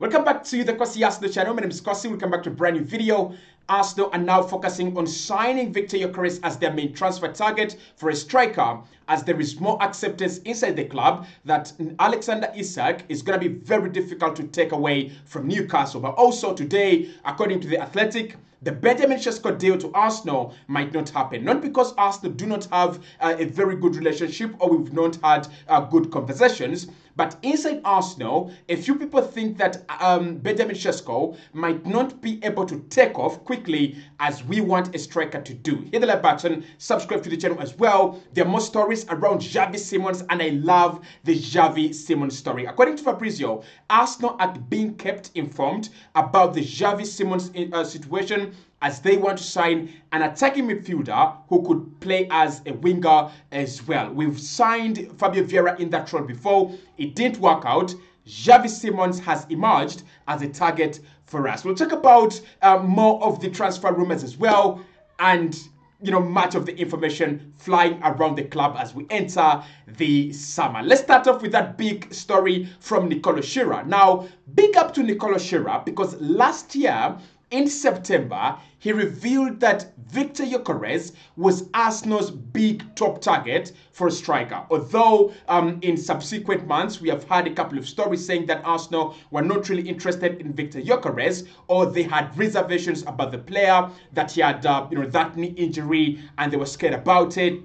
Welcome back to the Kosi Arsenal channel. My name is Kosi. Welcome back to a brand new video. Arsenal are now focusing on signing Viktor Gyokerez as their main transfer target for a striker, as there is more acceptance inside the club that Alexander Isak is going to be very difficult to take away from Newcastle. But also today, according to The Athletic, the Benjamin Sesko deal to Arsenal might not happen. Not because Arsenal do not have a very good relationship or we've not had good conversations, but inside Arsenal, a few people think that Benjamin Sesko might not be able to take off quickly as we want a striker to do. Hit the like button, subscribe to the channel as well. There are more stories around Xavi Simons, and I love the Xavi Simons story. According to Fabrizio, Arsenal are being kept informed about the Xavi Simons situation, as they want to sign an attacking midfielder who could play as a winger as well. We've signed Fabio Vieira in that role before. It didn't work out. Xavi Simons has emerged as a target for us. We'll talk about more of the transfer rumors as well, and much of the information flying around the club as we enter the summer. Let's start off with that big story from Nicolo Schira. Now, big up to Nicolo Schira, because last year in September, he revealed that Viktor Gyokerez was Arsenal's big top target for a striker. Although in subsequent months, we have had a couple of stories saying that Arsenal were not really interested in Viktor Gyokerez, or they had reservations about the player, that he had that knee injury and they were scared about it.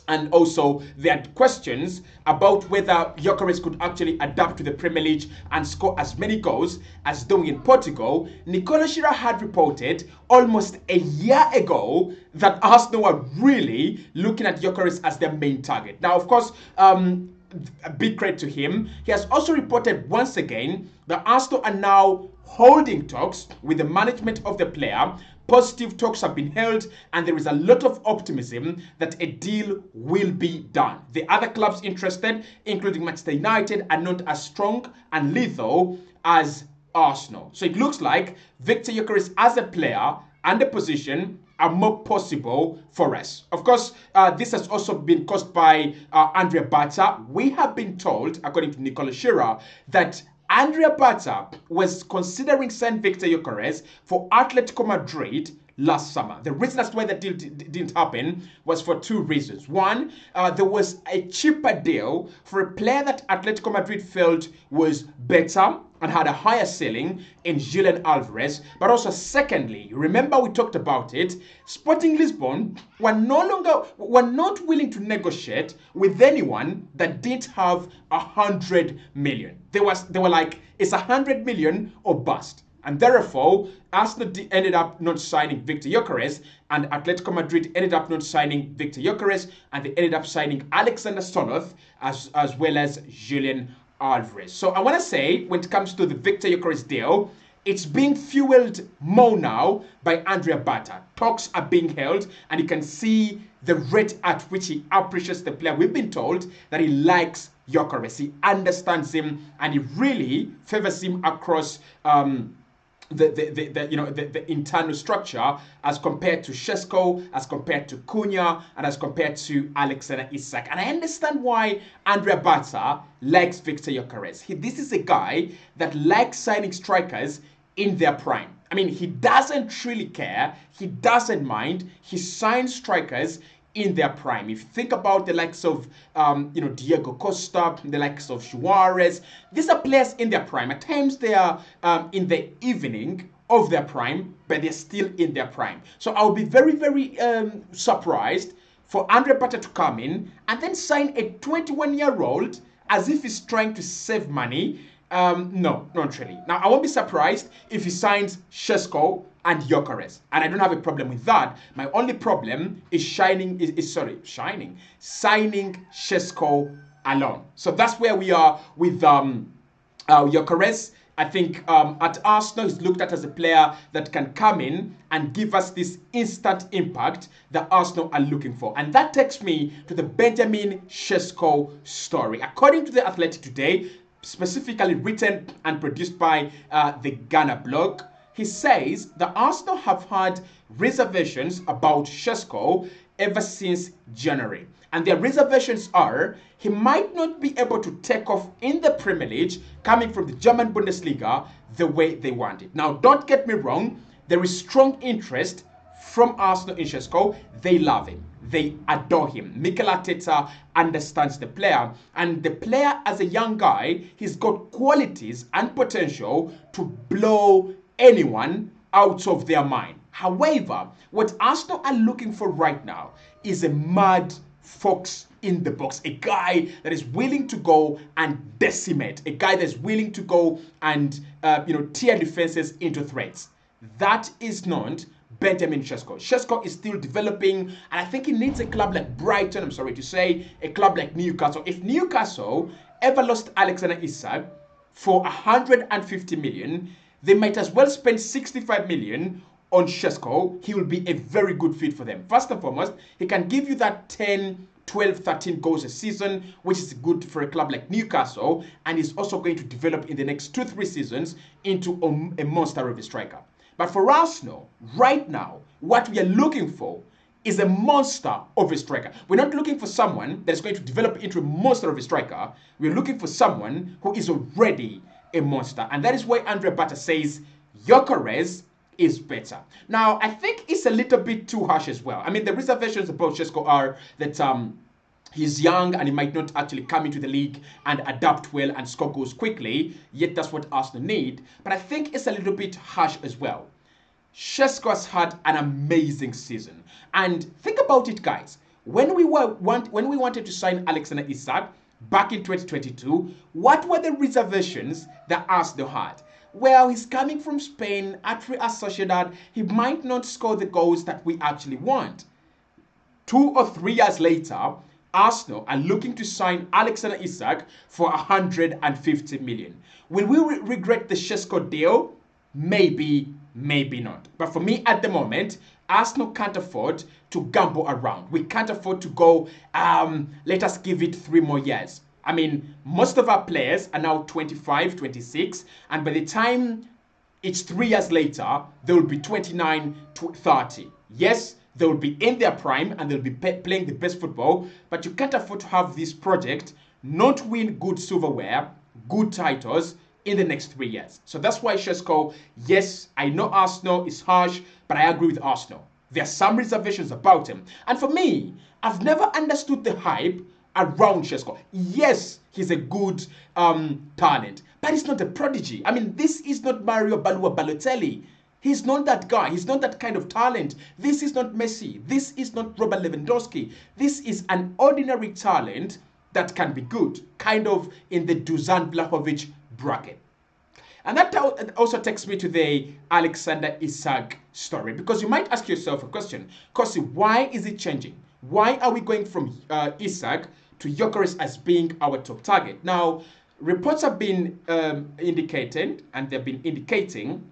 And also, they had questions about whether Gyokerez could actually adapt to the Premier League and score as many goals as doing in Portugal. Nicolo Schira had reported almost a year ago that Arsenal were really looking at Gyokerez as their main target. Now, of course, a big credit to him. He has also reported once again that Arsenal are now holding talks with the management of the player. Positive talks have been held, and there is a lot of optimism that a deal will be done. The other clubs interested, including Manchester United, are not as strong and lethal as Arsenal. So it looks like Viktor Gyokerez as a player and a position are more possible for us. Of course, this has also been caused by Andrea Bata. We have been told, according to Nicolo Schira, that Andrea Bata was considering signing Viktor Gyokerez for Atletico Madrid last summer. The reason as to why that deal didn't happen was for two reasons. One, there was a cheaper deal for a player that Atletico Madrid felt was better and had a higher ceiling in Julian Alvarez. But also, secondly, remember we talked about it, Sporting Lisbon were not willing to negotiate with anyone that didn't have 100 million. They were like, it's 100 million or bust. And therefore, Arsenal ended up not signing Viktor Gyokerez, and Atletico Madrid ended up not signing Viktor Gyokerez, and they ended up signing Alexander Soloth as well as Julian Alvarez. So I want to say, when it comes to the Viktor Gyokerez deal, it's being fueled more now by Andrea Bata. Talks are being held, and you can see the rate at which he appreciates the player. We've been told that he likes Gyokerez, he understands him, and he really favors him across the internal structure, as compared to Sesko, as compared to Cunha, and as compared to Alexander Isak. And I understand why Andrea Bata likes Viktor Gyokerez. This is a guy that likes signing strikers in their prime. I mean, he doesn't really care. He doesn't mind. He signs strikers in their prime. If you think about the likes of Diego Costa, the likes of Suarez, these are players in their prime. At times they are in the evening of their prime, but they're still in their prime. So I'll be very, very surprised for Andrea Bata to come in and then sign a 21-year-old as if he's trying to save money. No, not really. Now, I won't be surprised if he signs Sesko and Gyokerez, and I don't have a problem with that. My only problem is signing Sesko alone. So that's where we are with Gyokerez. I think at Arsenal, he's looked at as a player that can come in and give us this instant impact that Arsenal are looking for. And that takes me to the Benjamin Sesko story. According to The Athletic today, specifically written and produced by the Ghana blog, he says that Arsenal have had reservations about Sesko ever since January. And their reservations are he might not be able to take off in the Premier League coming from the German Bundesliga the way they want it. Now, don't get me wrong, there is strong interest from Arsenal in Sesko. They love him. They adore him. Mikel Arteta understands the player. And the player, as a young guy, he's got qualities and potential to blow anyone out of their mind. However, what Arsenal are looking for right now is a mad fox in the box, a guy that is willing to go and decimate, a guy that's willing to go and tear defenses into threats. That is not Benjamin Sesko. Sesko is still developing, and I think he needs a club like Brighton, I'm sorry to say, a club like Newcastle. If Newcastle ever lost Alexander Isak for 150 million, they might as well spend 65 million on Sesko. He will be a very good fit for them. First and foremost, he can give you that 10, 12, 13 goals a season, which is good for a club like Newcastle, and is also going to develop in the next 2-3 seasons into a monster of a striker. But for Arsenal, right now, what we are looking for is a monster of a striker. We're not looking for someone that is going to develop into a monster of a striker. We're looking for someone who is already a monster. And that is why Andre Bata says Gyokerez is better. Now, I think it's a little bit too harsh as well. I mean, the reservations about Sesko are that he's young and he might not actually come into the league and adapt well and score goals quickly, yet that's what Arsenal need. But I think it's a little bit harsh as well. Sesko has had an amazing season. And think about it, guys. When we wanted to sign Alexander Isak back in 2022, what were the reservations that Arsenal had? Well, he's coming from Spain at Real Sociedad. He might not score the goals that we actually want. 2 or 3 years later, Arsenal are looking to sign Alexander Isak for 150 million. Will we regret the Sesko deal? Maybe, maybe not. But for me at the moment, Arsenal can't afford to gamble around. We can't afford to go, let us give it 3 more years. I mean, most of our players are now 25, 26, and by the time it's 3 years later, they will be 29 to 30. Yes, they will be in their prime and they'll be playing the best football, but you can't afford to have this project not win good silverware, good titles in the next 3 years. So that's why Sesko, yes, I know Arsenal is harsh, but I agree with Arsenal. There are some reservations about him. And for me, I've never understood the hype around Sesko. Yes, he's a good talent, but he's not a prodigy. I mean, this is not Mario Balotelli. He's not that guy. He's not that kind of talent. This is not Messi. This is not Robert Lewandowski. This is an ordinary talent that can be good, kind of in the Dusan Vlahovic bracket. And that also takes me to the Alexander Isak story, because you might ask yourself a question, Kosi, why is it changing? Why are we going from Isak to Gyokerez as being our top target? Now, reports have been indicating, and they've been indicating,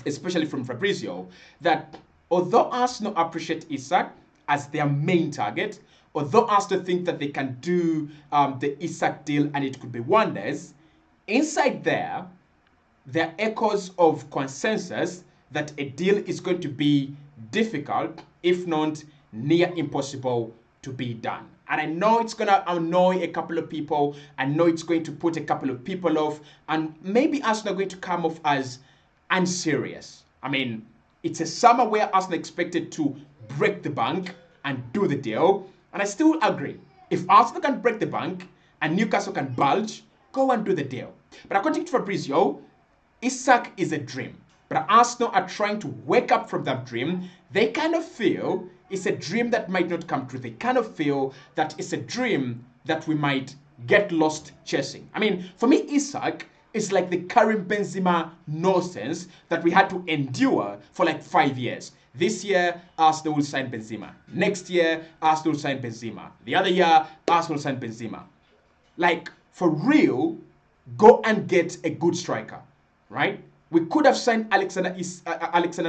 especially from Fabrizio, that although Arsenal appreciate Isak as their main target, although Arsenal think that they can do the Isak deal and it could be wonders, inside there are echoes of consensus that a deal is going to be difficult, if not near impossible to be done. And I know it's going to annoy a couple of people. I know it's going to put a couple of people off. And maybe Arsenal are going to come off as unserious. I mean, it's a summer where Arsenal expected to break the bank and do the deal. And I still agree. If Arsenal can break the bank and Newcastle can bulge, go and do the deal. But according to Fabrizio, Isak is a dream. But Arsenal are trying to wake up from that dream. They kind of feel it's a dream that might not come true. They kind of feel that it's a dream that we might get lost chasing. I mean, for me, Isak is like the Karim Benzema nonsense that we had to endure for like 5 years. This year, Arsenal will sign Benzema. Next year, Arsenal will sign Benzema. The other year, Arsenal will sign Benzema. Like, for real, go and get a good striker, right? We could have signed Alexander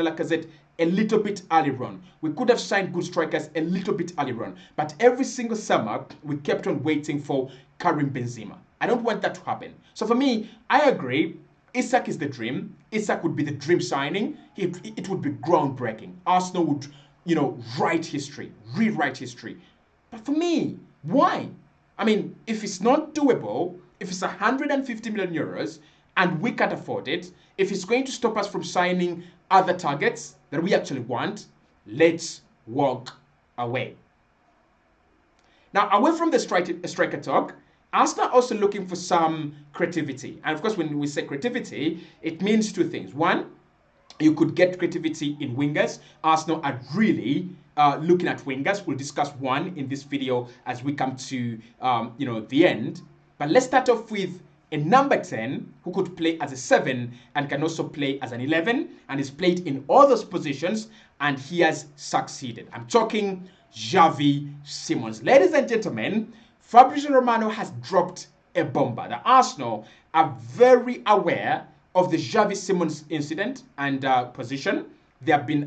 Lacazette a little bit earlier on. We could have signed good strikers a little bit earlier on. But every single summer, we kept on waiting for Karim Benzema. I don't want that to happen. So for me, I agree. Isak is the dream. Isak would be the dream signing. It would be groundbreaking. Arsenal would, rewrite history. But for me, why? I mean, if it's not doable, if it's 150 million euros and we can't afford it, if it's going to stop us from signing other targets that we actually want, let's walk away. Now, away from the striker talk, Arsenal are also looking for some creativity. And of course, when we say creativity, it means two things. One, you could get creativity in wingers. Arsenal are really looking at wingers. We'll discuss one in this video as we come to the end. But let's start off with a number 10 who could play as a 7 and can also play as an 11 and is played in all those positions, and he has succeeded. I'm talking Xavi Simons. Ladies and gentlemen, Fabrizio Romano has dropped a bomber. The Arsenal are very aware of the Xavi Simons incident and position. They have been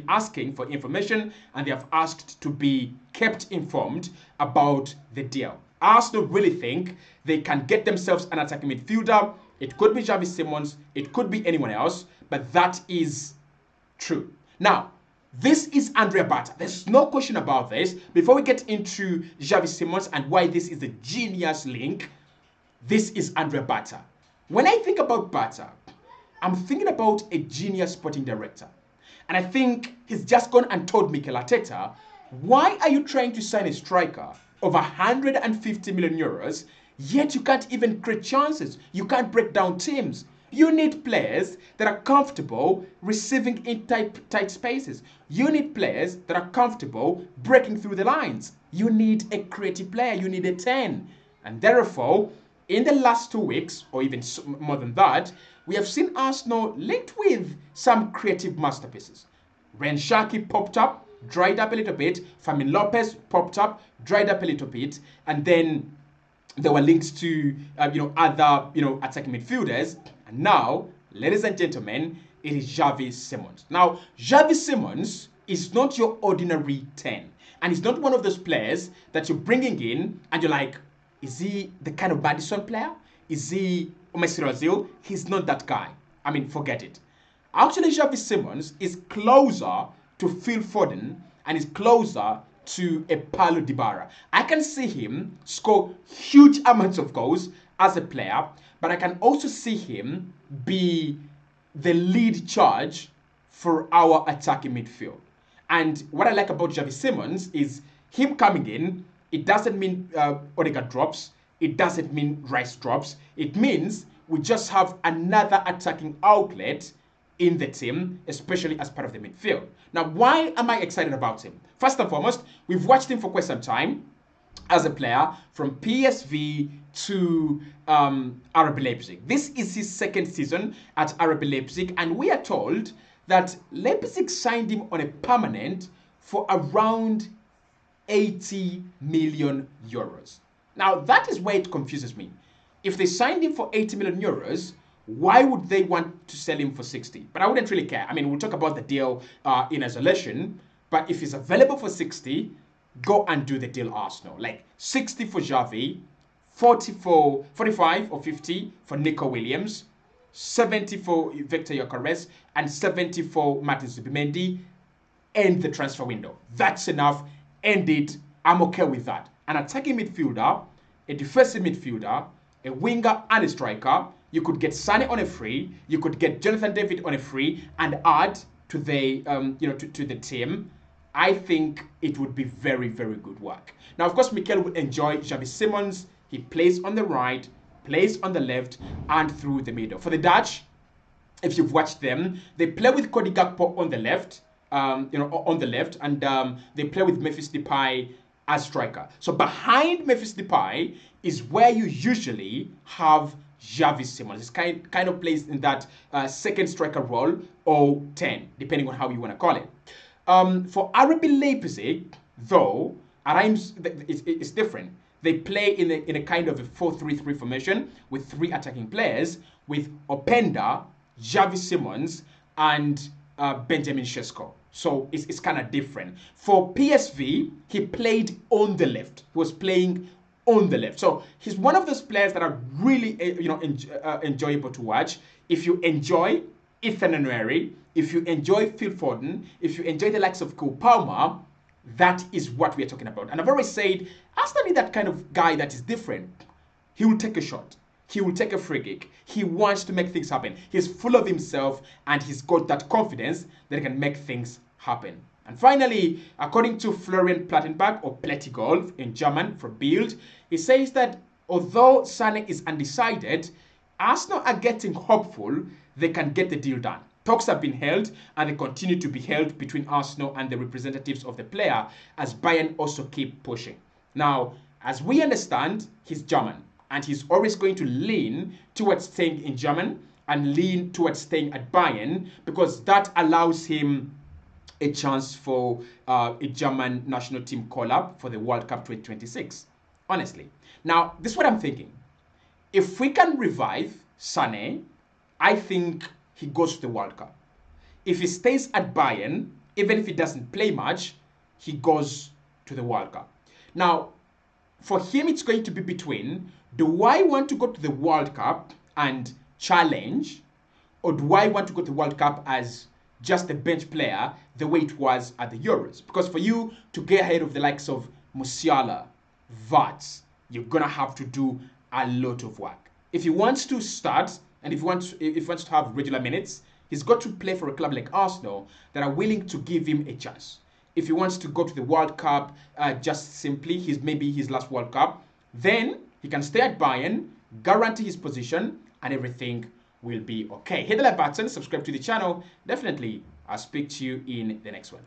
asking for information, and they have asked to be kept informed about the deal. Arsenal really think they can get themselves an attacking midfielder. It could be Xavi Simons, it could be anyone else, but that is true. Now, this is Andrea Bata. There's no question about this. Before we get into Xavi Simons and why this is a genius link, this is Andrea Bata. When I think about Bata, I'm thinking about a genius sporting director. And I think he's just gone and told Mikel Arteta, why are you trying to sign a striker of 150 million euros, yet you can't even create chances? You can't break down teams. You need players that are comfortable receiving in tight spaces. You need players that are comfortable breaking through the lines. You need a creative player. You need a 10. And therefore, in the last 2 weeks, or even more than that, we have seen Arsenal linked with some creative masterpieces. Ren Shaki popped up, dried up a little bit. Famin Lopez popped up, dried up a little bit. And then there were links to other attacking midfielders. And now, ladies and gentlemen, it is Xavi Simons. Now, Xavi Simons is not your ordinary 10. And he's not one of those players that you're bringing in and you're like, is he the kind of Madison player? Is he Messi Ozil? He's not that guy. I mean, forget it. Actually, Xavi Simons is closer to Phil Foden and is closer to a Paulo Dybala. I can see him score huge amounts of goals as a player, but I can also see him be the lead charge for our attacking midfield. And what I like about Xavi Simons is him coming in. It doesn't mean Odegaard drops. It doesn't mean Rice drops. It means we just have another attacking outlet in the team, especially as part of the midfield. Now, why am I excited about him? First and foremost, we've watched him for quite some time as a player from PSV to RB Leipzig. This is his second season at RB Leipzig, and we are told that Leipzig signed him on a permanent for around 80 million euros. Now, that is where it confuses me. If they signed him for 80 million euros, why would they want to sell him for 60? But I wouldn't really care. I mean, we'll talk about the deal in isolation, but if he's available for 60, go and do the deal, Arsenal. Like 60 for Xavi, 45 or 50 for Nico Williams, 70 for Viktor Gyokerez, and 70 for Martin Zubimendi. End the transfer window. That's enough. End it. I'm okay with that. An attacking midfielder, a defensive midfielder, a winger and a striker. You could get Sane on a free. You could get Jonathan David on a free and add to the to the team. I think it would be very, very good work. Now, of course, Mikel would enjoy Xavi Simons. He plays on the right, plays on the left, and through the middle. For the Dutch, if you've watched them, they play with Cody Gakpo on the left, on the left, and they play with Memphis Depay as striker. So behind Memphis Depay is where you usually have Xavi Simons. It's kind of plays in that second striker role or 10, depending on how you want to call it. For RB Leipzig, though, at times it's different. They play in a kind of a 4-3-3 formation with 3 attacking players, with Openda, Xavi Simons, and Benjamin Sesko. So it's kind of different. For PSV, he played on the left. He was playing on the left. So he's one of those players that are really enjoyable to watch. If you enjoy Ethan Nwaneri, if you enjoy Phil Foden, if you enjoy the likes of Cole Palmer, That is what we are talking about. And I've always said, Arsenal need that kind of guy that is different. He will take a shot. He will take a free kick. He wants to make things happen. He's full of himself and he's got that confidence that he can make things happen. And finally, according to Florian Plattenberg, or Plättigol in German for Bild, he says that although Sane is undecided, Arsenal are getting hopeful they can get the deal done. Talks have been held and they continue to be held between Arsenal and the representatives of the player as Bayern also keep pushing. Now, as we understand, he's German and he's always going to lean towards staying in German and lean towards staying at Bayern because that allows him a chance for a German national team call-up for the World Cup 2026. Honestly. Now, this is what I'm thinking. If we can revive Sane, I think he goes to the World Cup. If he stays at Bayern, even if he doesn't play much, he goes to the World Cup. Now, for him, it's going to be between, do I want to go to the World Cup and challenge, or do I want to go to the World Cup as just a bench player the way it was at the Euros? Because for you to get ahead of the likes of Musiala, Vats, you're going to have to do a lot of work. If he wants to start, and if he wants to have regular minutes, he's got to play for a club like Arsenal that are willing to give him a chance. If he wants to go to the World Cup just simply, maybe his last World Cup, then he can stay at Bayern, guarantee his position, and everything will be okay. Hit the like button, subscribe to the channel. Definitely, I'll speak to you in the next one.